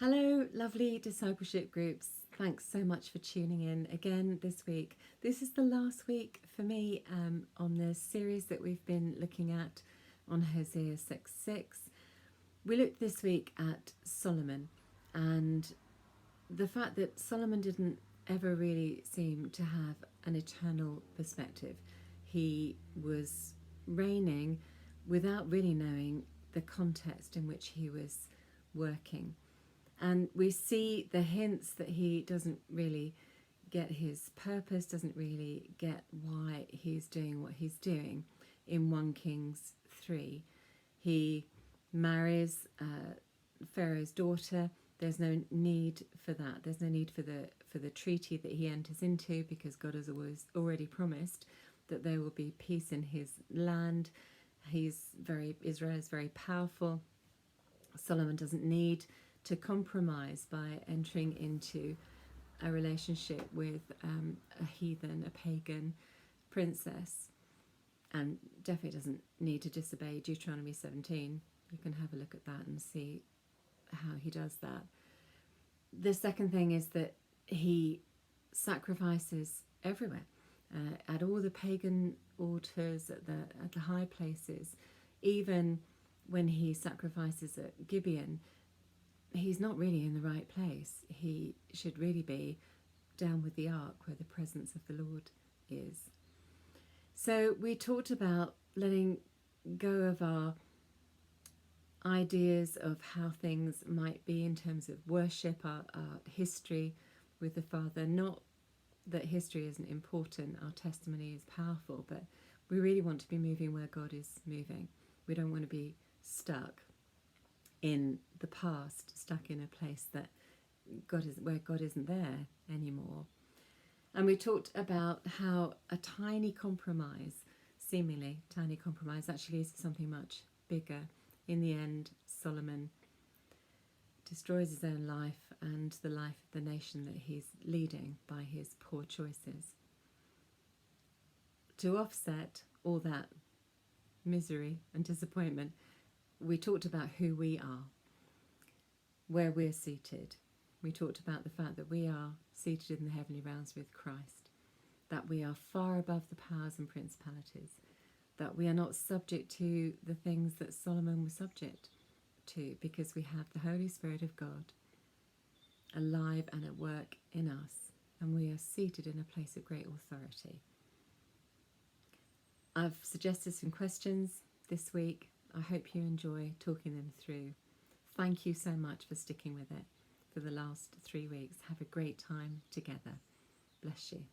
Hello, lovely discipleship groups. Thanks so much for tuning in again this week. This is the last week for me on the series that we've been looking at on Hosea 6:6. We looked this week at Solomon and the fact that Solomon didn't ever really seem to have an eternal perspective. He was reigning without really knowing the context in which he was working. And we see the hints that he doesn't really get his purpose, doesn't really get why he's doing what he's doing in 1 Kings 3. He marries Pharaoh's daughter. There's no need for that. There's no need for the treaty that he enters into, because God has already promised that there will be peace in his land. Israel is very powerful. Solomon doesn't need to compromise by entering into a relationship with a heathen, a pagan princess, and definitely doesn't need to disobey Deuteronomy 17. You can have a look at that and see how he does that. The second thing is that he sacrifices everywhere, at all the pagan altars, at the high places. Even when he sacrifices at Gibeon, he's not really in the right place. He should really be down with the ark where the presence of the Lord is. So we talked about letting go of our ideas of how things might be in terms of worship, our history with the Father. Not that history isn't important, our testimony is powerful, but we really want to be moving where God is moving. We don't want to be stuck in the past, stuck in a place where God isn't there anymore. And we talked about how a tiny compromise, seemingly tiny compromise, actually leads to something much bigger. In the end, Solomon destroys his own life and the life of the nation that he's leading by his poor choices. To offset all that misery and disappointment, we talked about who we are, where we're seated. We talked about the fact that we are seated in the heavenly realms with Christ, that we are far above the powers and principalities, that we are not subject to the things that Solomon was subject to, because we have the Holy Spirit of God alive and at work in us, and we are seated in a place of great authority. I've suggested some questions this week. I hope you enjoy talking them through. Thank you so much for sticking with it for the last 3 weeks. Have a great time together. Bless you.